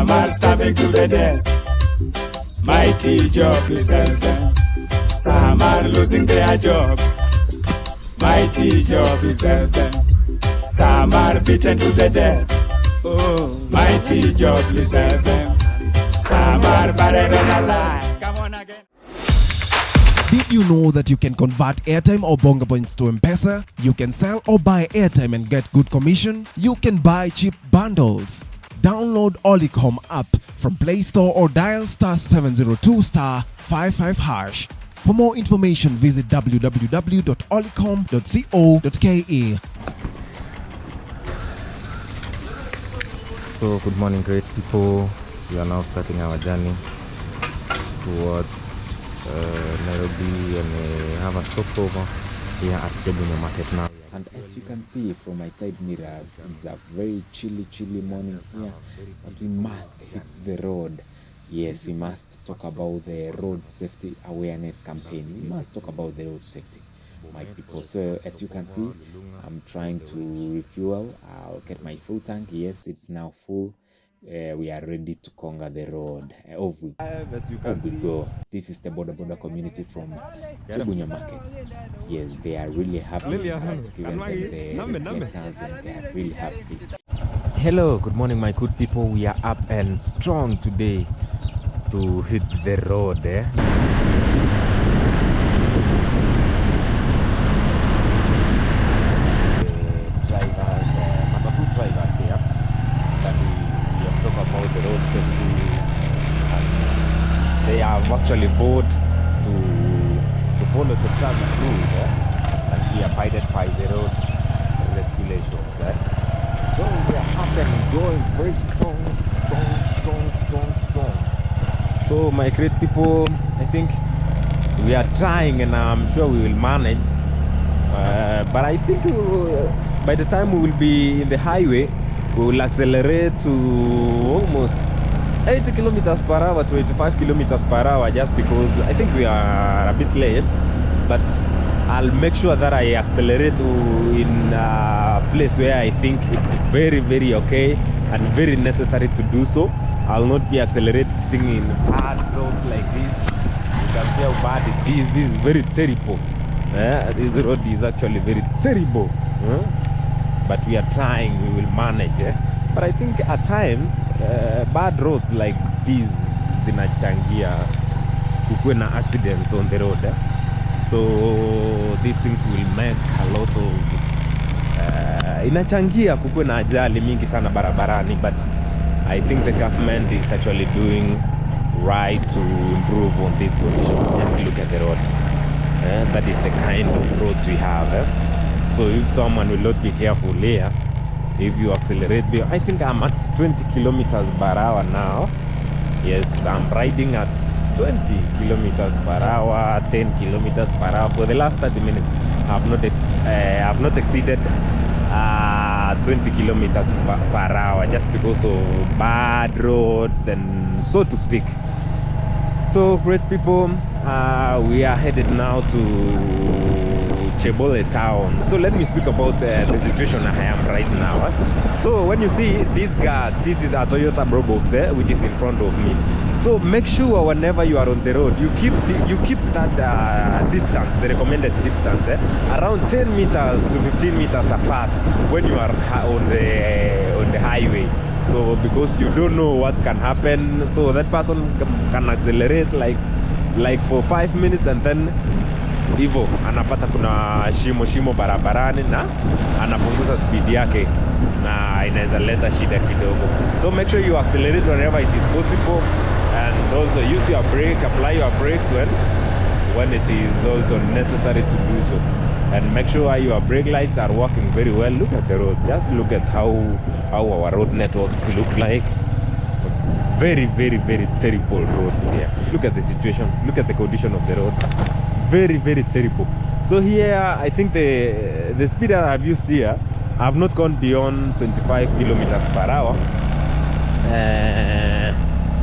Some are starving to the death. Mighty job is helping. Some are losing their jobs. Mighty job is helping. Some are beaten to the death. Oh, mighty job is helping. Some are buried alive. Come on again. Did you know that you can convert airtime or bonga points to M-Pesa? You can sell or buy airtime and get good commission. You can buy cheap bundles. Download Olicom app from Play Store or dial *702*55#. For more information, visit www.olicom.co.ke. So good morning, great people. We are now starting our journey towards Nairobi, and we have a stopover here at Bomet Market now. And as you can see from my side mirrors, it's a very chilly morning here, but we must hit the road. Yes, we must talk about the road safety awareness campaign. We must talk about the road safety, my people. So as you can see, I'm trying to refuel. I'll get my full tank. Yes, it's now full. We are ready to conquer the road. Off we go. This is the border community from Bomet Market. Yes, they are really happy. I've given them the reflectors and they are really happy. Hello, good morning, my good people. We are up and strong today to hit the road. The road safety, and they have actually vowed to follow the traffic rules and be abided by the road regulations. So we are up and going very strong. So my great people, I think we are trying, and I'm sure we will manage, but I think by the time we will be in the highway, we will accelerate to almost 80 kilometers per hour to 85 kilometers per hour, just because I think we are a bit late. But I'll make sure that I accelerate in a place where I think it's very okay and very necessary to do so. I'll not be accelerating in hard roads like this. You can see how bad it is. This is very terrible. This road is actually very terrible. But we are trying, we will manage. But I think at times bad roads like these zinachangia kukuwe na accidents on the road. So these things will make a lot of inachangia kukuwe na ajali mingi sana barabarani. But I think the government is actually doing right to improve on these conditions. Just look at the road. That is the kind of roads we have. So if someone will not be careful here, if you accelerate, I think I'm at 20 kilometers per hour now. Yes, I'm riding at 20 kilometers per hour, 10 kilometers per hour. For the last 30 minutes, I have not exceeded 20 kilometers per hour, just because of bad roads and so to speak. So great people, we are headed now to Bomet town. So let me speak about the situation I am right now. So when you see this guard, this is a Toyota Probox, which is in front of me. So make sure whenever you are on the road, you keep that distance, the recommended distance, around 10 meters to 15 meters apart when you are on the highway. So because you don't know what can happen, so that person can accelerate like for 5 minutes, and then hivyo anapata kuna shimo barabarani na anapunguza speed yake na inaweza leta shida kidogo. So make sure you accelerate whenever it is possible, and also use your brake, apply your brakes when it is also necessary to do so. And make sure your brake lights are working very well. Look at the road. Just look at how our road networks look like. Very terrible road here. Look at the situation. Look at the condition of the road. Very terrible. So here, I think the speed that I've used here, I've not gone beyond 25 kilometers per hour.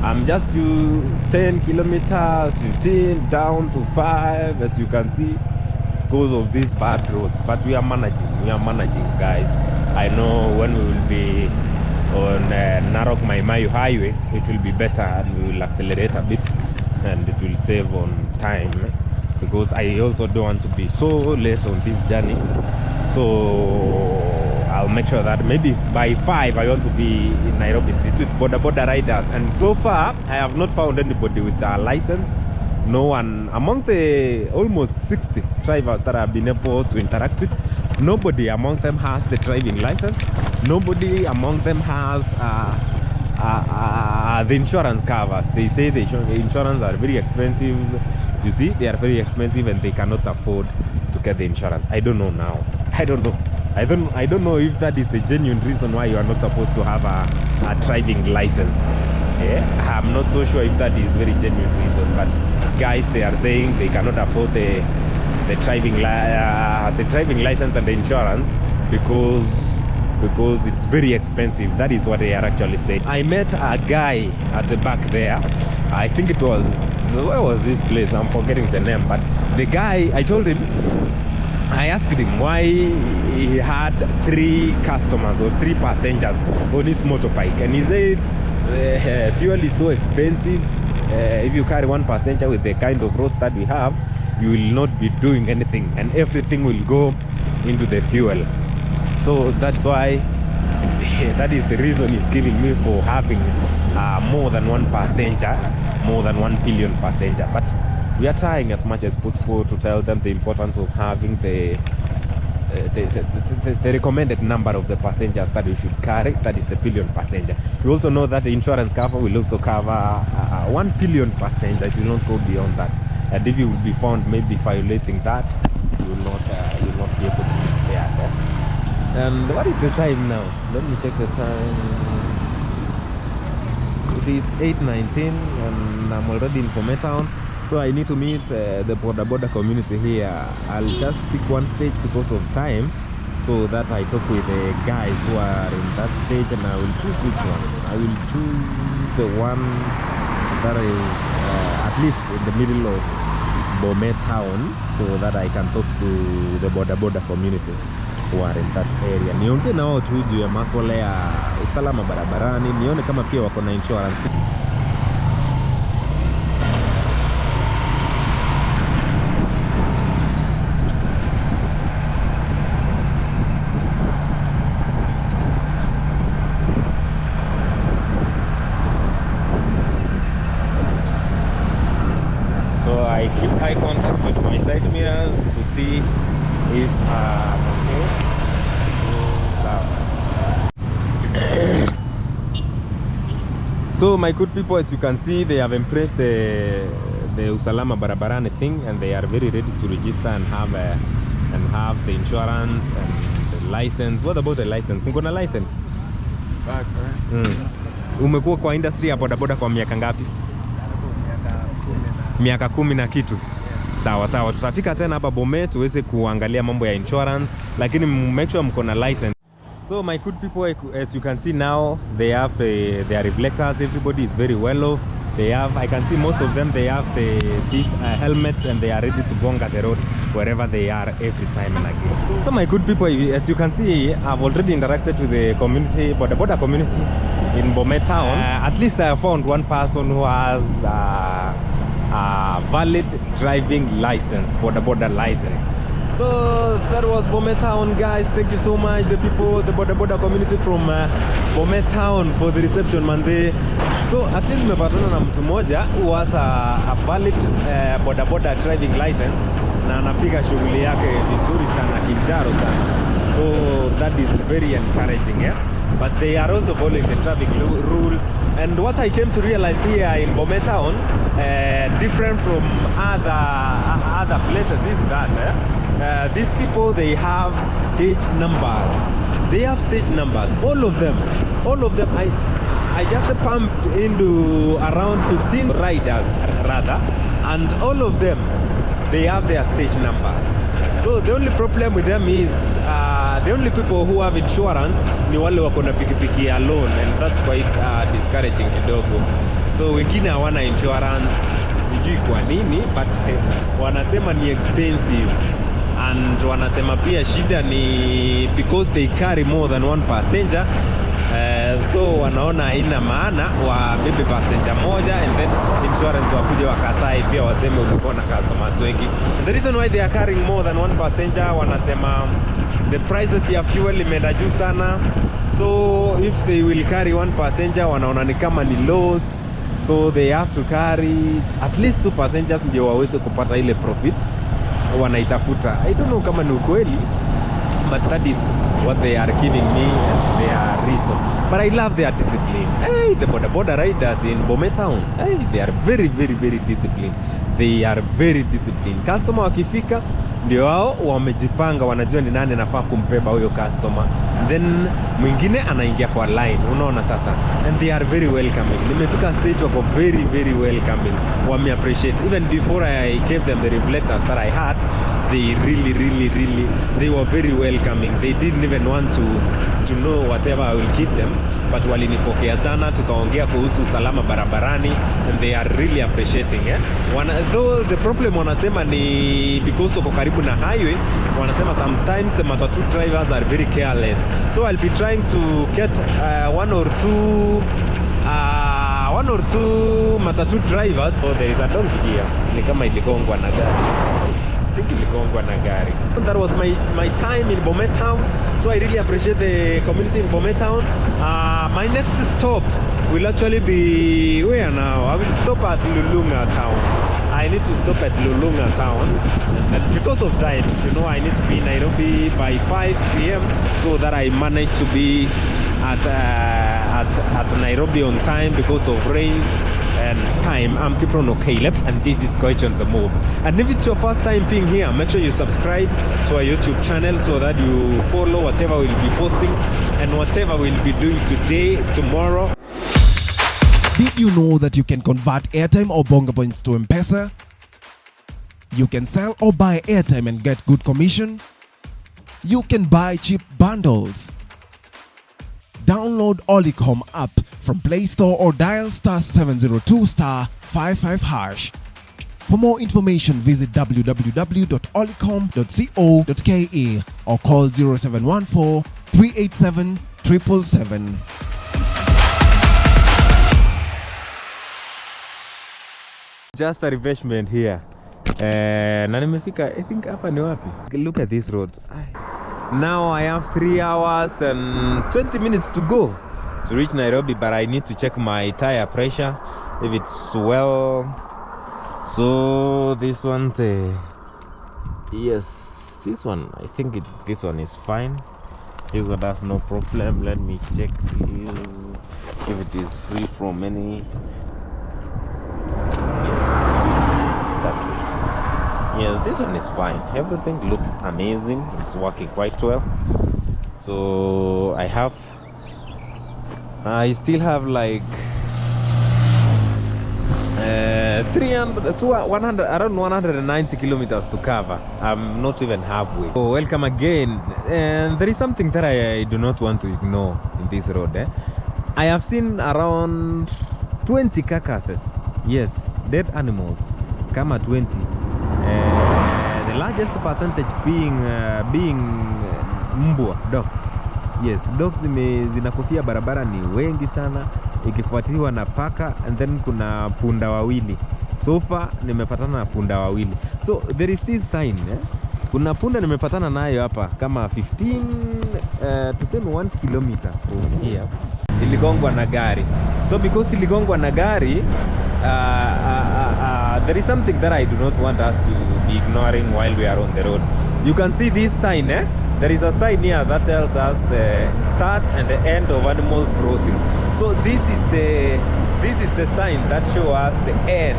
I'm just to 10 kilometers, 15 down to 5, as you can see, because of these bad roads. But we are managing, guys. I know when we will be on Narok Mai highway, it will be better, and we will accelerate a bit, and it will save on time, because I also don't want to be so late on this journey. So I'll make sure that maybe by 5 I want to be in Nairobi City with border riders, and so far I have not found anybody with a license. No one among the almost 60 drivers that I've been able to interact with. Nobody among them has the driving license. Nobody among them has the insurance covers. They say the insurance are very expensive. You see, they are very expensive, and they cannot afford to get the insurance. I don't know now. I don't know. I don't know if that is the genuine reason why you are not supposed to have a driving license. Yeah, I'm not so sure if that is very genuine reason, but guys, they are saying they cannot afford the driving license and the insurance because it's very expensive. That is what they are actually saying. I met a guy at the back there. I think it was, where was this place? I'm forgetting the name, but the guy, I asked him why he had 3 customers or 3 passengers on his motorbike, and he said fuel is so expensive. If you carry 1 passenger with the kind of roads that we have, you will not be doing anything, and everything will go into the fuel. So that's why that is the reason he's giving me for having more than 1 passenger, more than 1 billion passenger. But we are trying as much as possible to tell them the importance of having the recommended number of the passengers that we should carry. That is the billion passenger. You also know that the insurance cover will also cover 1 billion passenger. It will not go beyond that. And if you will be found maybe violating that, you will not be able to be spared. And what is the time now? Let me check the time. It is 8:19, and I'm already in Bomet Town. So I need to meet the border community here. I'll just pick one stage because of time, so that I talk with the guys who are in that stage, and I will choose which one. I will choose the one that is at least in the middle of Bomet Town, so that I can talk to the border community who are in that area. Niongee nao tu juu ya masuala ya usalama barabarani, nione kama pia wako na insurance. So I keep eye contact with my side mirrors to see if I'm okay. So my good people, as you can see, they have embraced the usalama barabarani thing, and they are very ready to register and have the insurance and the license. What about the license? Uko na license? Back, Umekuwa kwa industry ya bodaboda kwa miaka ngapi? Miaka 10 na kitu. Yes. Sawa, tutafika tena hapa Bomet tuweze kuangalia mambo ya insurance, lakini make sure mko na license. So my good people, as you can see now, they have their reflectors. Everybody is very well off. They have, I can see most of them, they have these helmets, and they are ready to bonga the road wherever they are every time and again. So my good people, as you can see, I've already interacted with the community, border community in Bomet Town. At least I found one person who has a valid driving license, border license. So that was Bomet Town, guys. Thank you so much, the people, the border community from Bomet Town, for the reception, manze. So at least nimepatana na mtu mmoja who has a valid border driving license, na anapiga shughuli yake vizuri sana, kijaro sana. So that is very encouraging, yeah. But they are also following the traffic rules. And what I came to realize here in Bomet Town, different from other places, is that these people, they have stage numbers. They have stage numbers, all of them. I just pumped into around 15 riders rather, and all of them, they have their stage numbers. So the only problem with them is the only people who have insurance ni wale wako na pikipiki alone, and that's quite discouraging kidogo. So wengine hawana insurance, sijui kwa nini, but wanasema ni expensive, and wanasema pia shida ni because they carry more than 1 passenger, So wanaona haina maana wabebe passenger moja and then insurance wakuje wakatai pia waseme ulikuwa na customers wengi. And the reason why they are carrying more than one passenger, wanasema the prices ya fuel imeenda juu sana. So if they will carry one passenger, wanaona ni kama ni loss. So they have to carry at least 2 passengers ndio waweze kupata ile profit wanaitafuta. I don't know kama ni ukweli, but that is what they are giving me as their reason. But I love their discipline. Hey, the border riders in Bomet Town, hey, they are very disciplined. They are very disciplined. Customer wakifika ndio wao wamejipanga, wanajua ni nani anafaa kumbeba huyo customer. Then mwingine anaingia kwa line, unaona sasa. And they are very welcoming. Nimefika stage wako very welcoming. Wame appreciate. Even before I gave them the reflectors that I had, they really they were very welcoming. They didn't even want to know whatever I will give them, but walinipokea sana, tukaongea kuhusu usalama barabarani, and they are really appreciating. Though the problem wanasema ni because uko karibu na highway, wanasema sometimes the matatu drivers are very careless. So I'll be trying to get one or two matatu drivers. So there is a donkey here. Ni kama iligongwa na gari. I think iligongwa na gari. That was my time in Bomet Town. So I really appreciate the community in Bomet Town. My next stop will actually be where now? I will stop at Lulunga Town. I need to stop at Lulunga Town, and because of time, you know, I need to be in Nairobi by 5 p.m. so that I manage to be at Nairobi on time because of rains and time. I'm Kiprono Caleb, and this is Coach on the Move. And if it's your first time being here, make sure you subscribe to our YouTube channel so that you follow whatever we'll be posting and whatever we'll be doing today, tomorrow. Did you know that you can convert airtime or bonga points to M-Pesa? You can sell or buy airtime and get good commission. You can buy cheap bundles. Download Olicom app from Play Store or dial *702*55#. For more information, visit www.olicom.co.ke or call 0714 387 777. Just a refreshment here. Na nimefika, I think hapa ni wapi? Look at this road. Now I have 3 hours and 20 minutes to go to reach Nairobi, but I need to check my tire pressure if it's well. So this one, yes, this one, I think this one is fine. This one has no problem. Let me check this, if it is free from any. Yes, this one is fine. Everything looks amazing. It's working quite well. So I still have like 190 kilometers to cover. I'm not even halfway. So welcome again. And there is something that I do not want to ignore in this road. I have seen around 20 carcasses. Yes, dead animals. Kama 20. The largest percentage being mbwa, dogs. Yes, dogs zinakufia barabara ni wengi sana, ikifuatiwa na paka, and then kuna punda wawili. So far nimepatana na punda wawili. So there is this sign, kuna punda nimepatana nayo hapa kama 15 tuseme 1 kilometer from here. Iligongwa na gari. So because iligongwa na gari, there is something that I do not want us to be ignoring while we are on the road. You can see this sign, There is a sign here that tells us the start and the end of animals crossing. So this is the sign that shows us the end.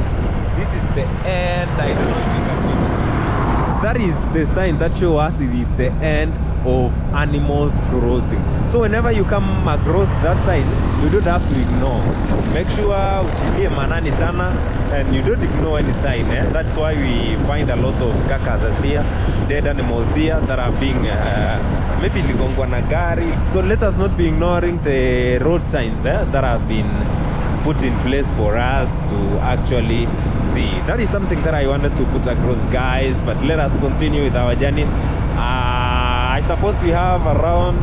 This is the end. I don't know if you can see. That is the sign that shows us it is the end of animals crossing. So whenever you come across that sign, you don't have to ignore. Make sure utilie manani sana and you don't ignore any sign. That's why we find a lot of carcasses here, dead animals here that are being maybe ligongwa na gari. So let us not be ignoring the road signs that have been put in place for us to actually see. That is something that I wanted to put across, guys, but let us continue with our journey. I I suppose we have around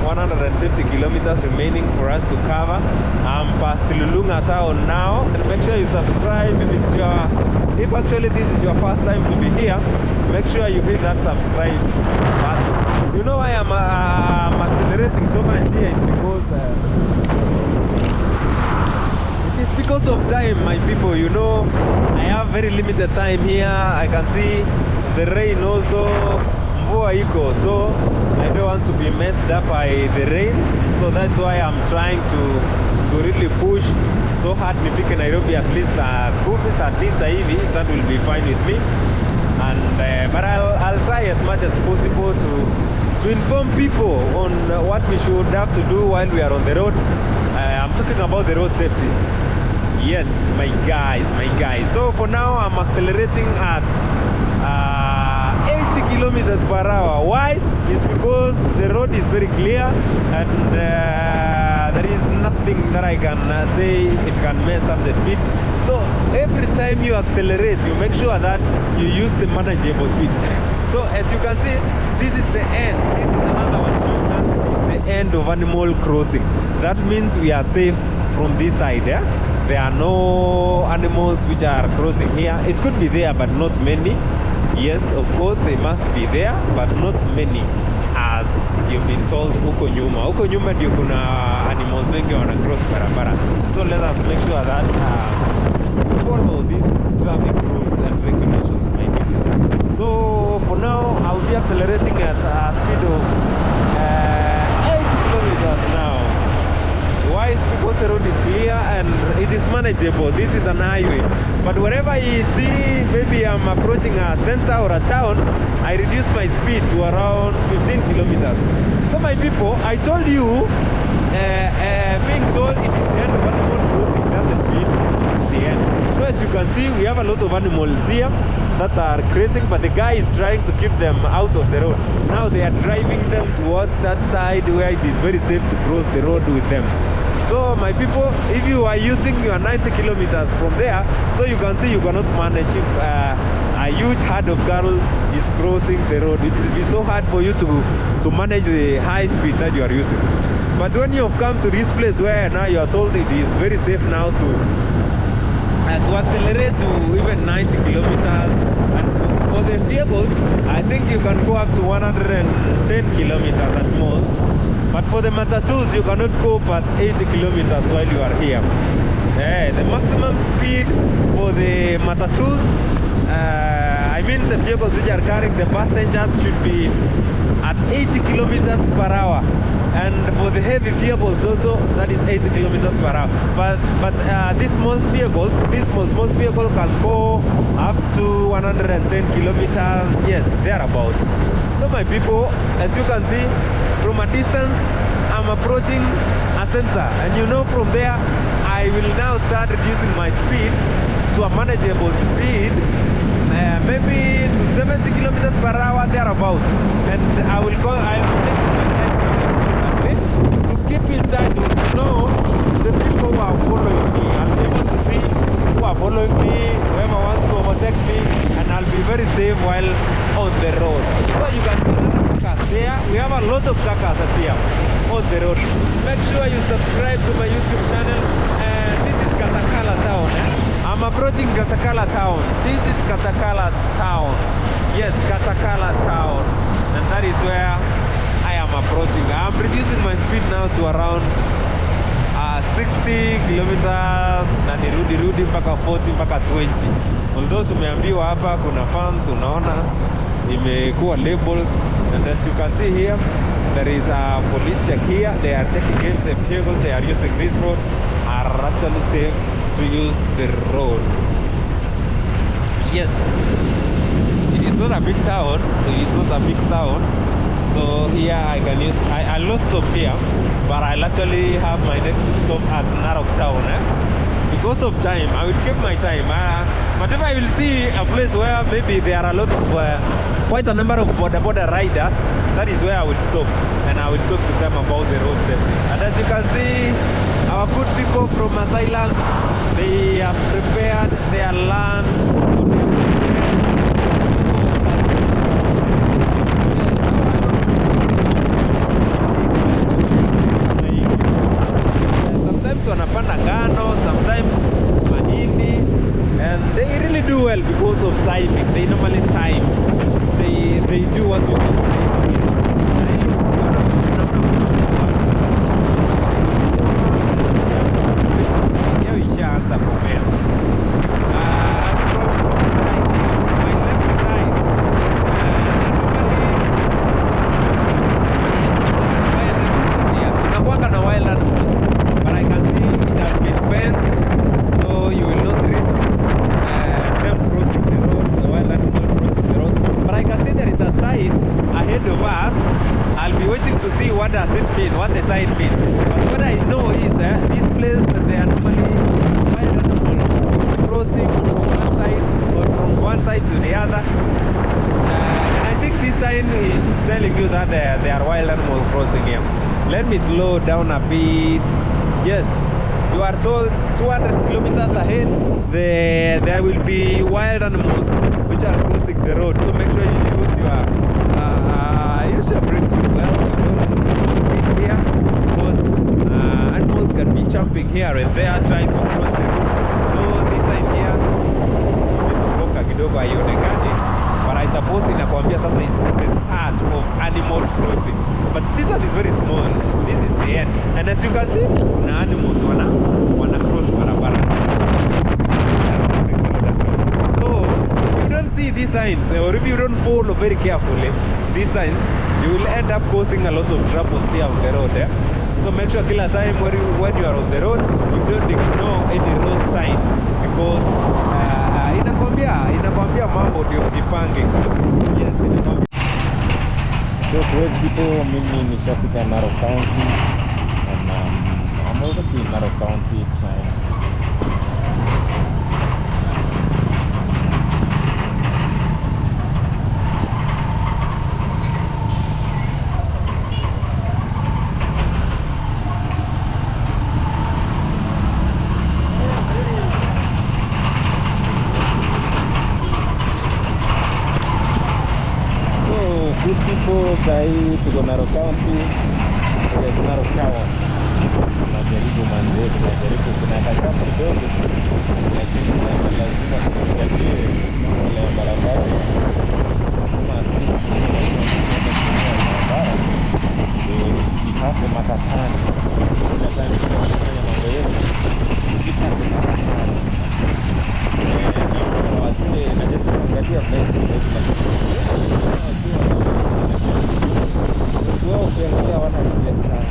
150 kilometers remaining for us to cover. I'm past Lulunga town now. And make sure you subscribe if actually this is your first time to be here. Make sure you hit that subscribe button. You know why I'm accelerating so much here is because of time, my people. You know, I have very limited time here. I can see the rain also, mvua iko, so I don't want to be messed up by the rain. So that's why I'm trying to really push so hard. Nifike Nairobi at least 10 hivi, that will be fine with me. And but I'll try as much as possible to inform people on what we should have to do while we are on the road. I'm talking about the road safety. Yes, my guys. So for now, I'm accelerating at 80 kilometers per hour. Why? It's because the road is very clear, and there is nothing that I can say it can mess up the speed. So every time you accelerate, you make sure that you use the manageable speed. So as you can see, this is the end. This is another one. This is the end of animal crossing. That means we are safe from this side. Yeah? There are no animals which are crossing here. It could be there, but not many. Yes, of course, they must be there, but not many, as you've been told. Huko nyuma ndio kuna animals wengi wana cross barabara. So let us make sure that we follow these traffic rules and regulations, my people. So for now, I will be accelerating at a speed of 8 kilometers now. Why? Because the road is clear and it is manageable. This is an highway. But wherever you see, maybe I'm approaching a center or a town, I reduce my speed to around 15 kilometers. So my people, I told you, being told it is the end of animal crossing doesn't mean it is the end. So as you can see, we have a lot of animals here that are grazing, but the guy is trying to keep them out of the road. Now they are driving them towards that side where it is very safe to cross the road with them. So my people, if you are using your 90 kilometers from there, so you can see you cannot manage if a huge herd of cattle is crossing the road. It will be so hard for you to manage the high speed that you are using. But when you have come to this place where now you are told it is very safe now to accelerate to even 90 kilometers, and for the vehicles, I think you can go up to 110 kilometers at most. But for the matatus, you cannot go past 80 kilometers while you are here. The maximum speed for the matatus, I mean the vehicles which are carrying the passengers, should be at 80 kilometers per hour. And for the heavy vehicles also, that is 80 kilometers per hour. But these small vehicles can go up to 110 kilometers, yes, thereabouts. So my people, as you can see, from a distance, I'm approaching a center, and you know, from there I will now start reducing my speed to a manageable speed, maybe to 70 kilometers per hour thereabouts. And I will take my time to keep in touch with the people who are following me. I'll be able to see who are following me, whoever wants to overtake me, and I'll be very safe while on the road. So you can see there, we have a lot of carcasses here on the road. Make sure you subscribe to my YouTube channel. And this is Katakala town. I'm approaching Katakala town. This is Katakala town. Yes, Katakala town. And that is where I am approaching. I'm reducing my speed now to around 60 kilometers na nirudi mpaka 40 mpaka 20. Although tumeambiwa hapa kuna pumps, unaona imekuwa labeled, and as you can see here, there is a police check here. They are checking if the vehicles they are using this road are actually safe to use the road. Yes, it is not a big town. So here I can use, I lots of here, but I'll actually have my next stop at Narok town. Because of time, I will keep my time. But if I will see a place where maybe there are a lot of, quite a number of border riders, that is where I will stop, and I will talk to them about the road safety. And as you can see, our good people from Asylum, they have prepared their land. and they really do well because of timing. They normally time. They do what you call timing. Here we shall answer Bomet. What does it mean? What the sign means? But what I know is this place they are normally wild animals crossing from one side or from one side to the other. And I think this sign is telling you that they are wild animals crossing here. Let me slow down a bit. Yes, you are told 200 kilometers ahead there will be wild animals which are crossing the road. So make sure you use your brakes well. Here because animals can be jumping here and there trying to cross the road. So this side here imetoka kidogo haionekani, but I suppose inakwambia sasa it's the start of animal crossing. But this one is very small. This is the end, and as you can see kuna animals wana cross barabara. So if you don't see these signs or if you don't follow very carefully these signs, you will end up causing a lot of troubles here on the road. So make sure kila time when you are on the road, you don't ignore any road sign because inakwambia mambo ndio jipange. Yes, inakwambia. So great people, mimi nishafika Narok County and I'm already in Narok County trying. Good people, sahi tuko Narok County. Yes, Narok Town. Tunajaribu manze, kuna kakamu kidogo. Lakini lazima tuangalie ile barabara. Kuna barabara. Ikipata matatani. Tunataka kufanya mambo yetu. Ikipata matatani. Wasije najaribu kuangalia place. Well, ukiangalia wana reflect sana.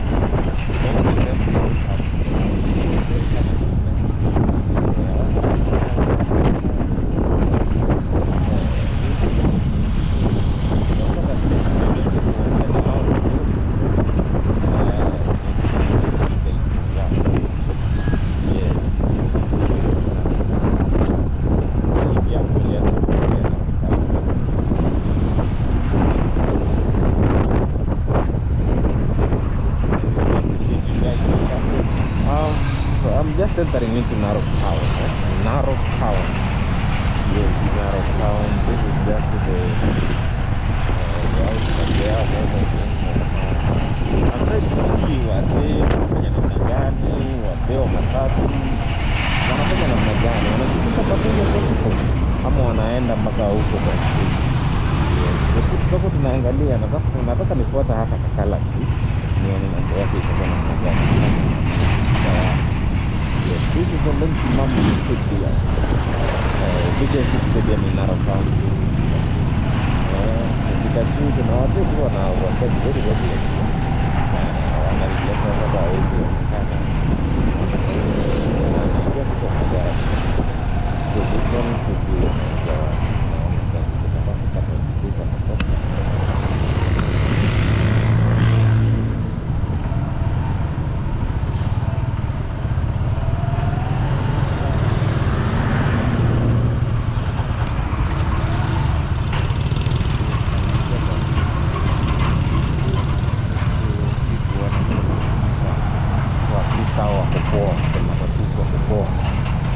Just entering into Narok Town. Narok Town. Yes, Narok Town. This is just the I'm trying to see wasee wanafanya namna gani, wasee wa matatu wanafanya namna gani, wanachukua passenger ama wanaenda mpaka huko kwa street. Yes, hapo tunaangalia na nataka nifuata hapa kakala tu nione mambo yake itakuwa namna gani. Yes, this is a link to Mama Stadium. Biggest stadium in Narok County. As you can see, the north is one of the very, very so this one should be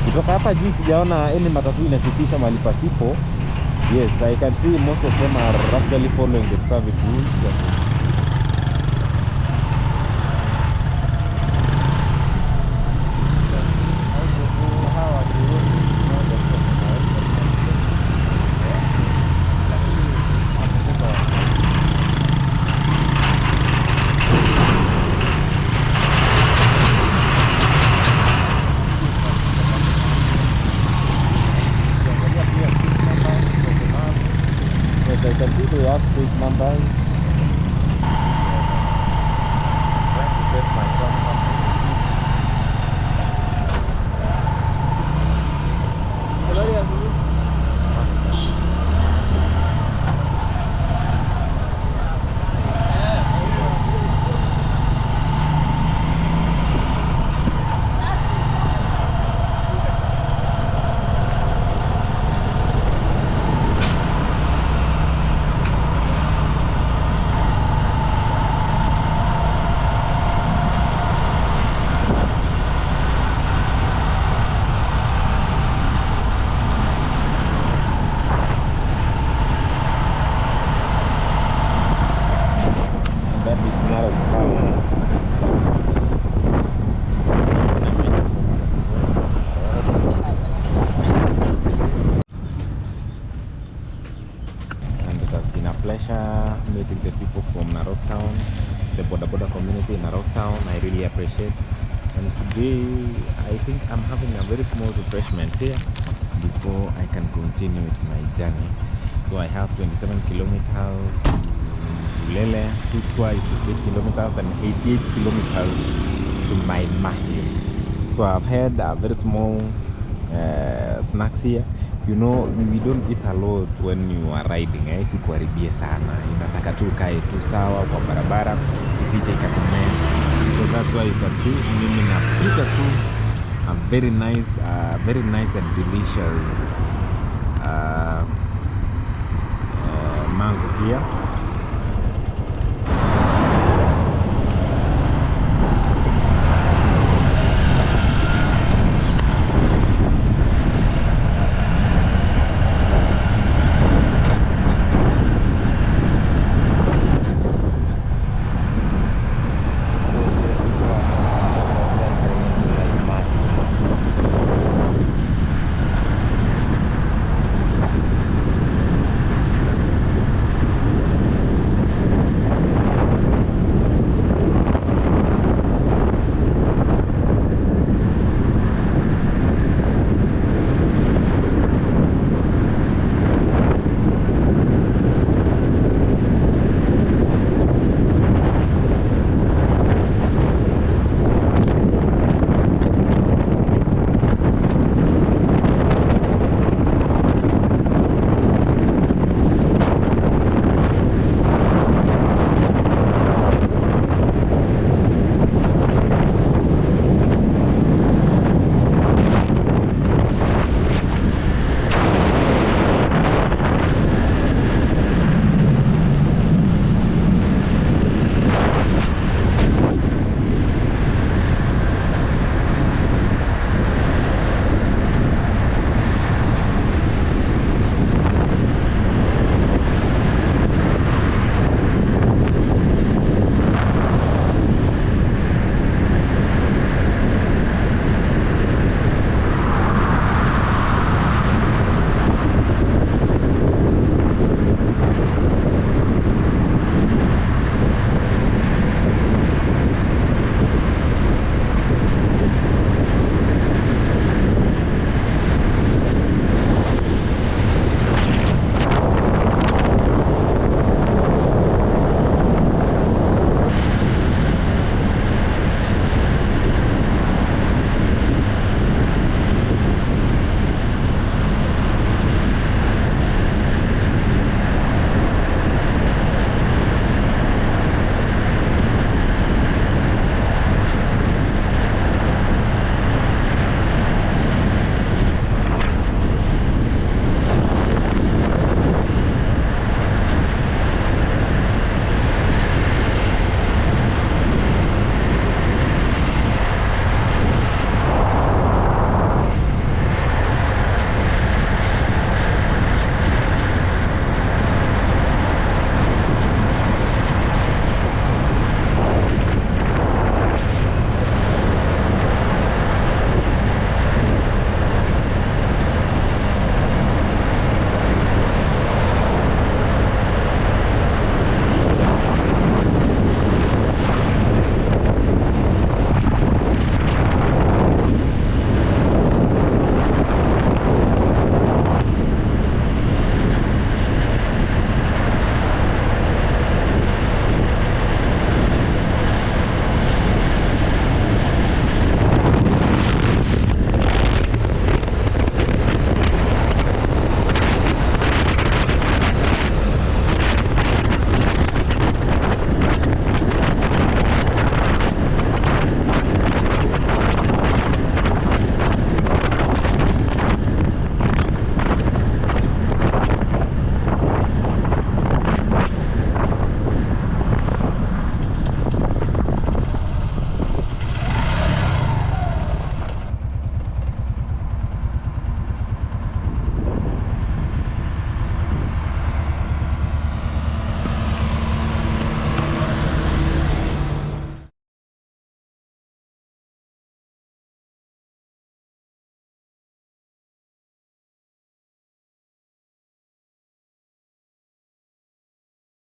kutoka hapa juu sijaona any matatu inapitisha mahali pasipo. Yes, I can see most of them are actually following the traffic rules. that big numbers. Trying to get my phone. Pleasure meeting the people from Nairobi town, the border community in Nairobi town. I really appreciate. And today I think I'm having a very small refreshment here before I can continue with my journey. So I have 27 kilometers to Lele. Suswa is 58 kilometers and 88 kilometers to my Mahir. So I've had a very small snacks here. You know, we don't eat a lot when you are riding. Si kuharibie sana. Inataka tu kae tu sawa kwa barabara, isije ikakumeza. So that's why you can see mimi napika tu a very nice and delicious mango here.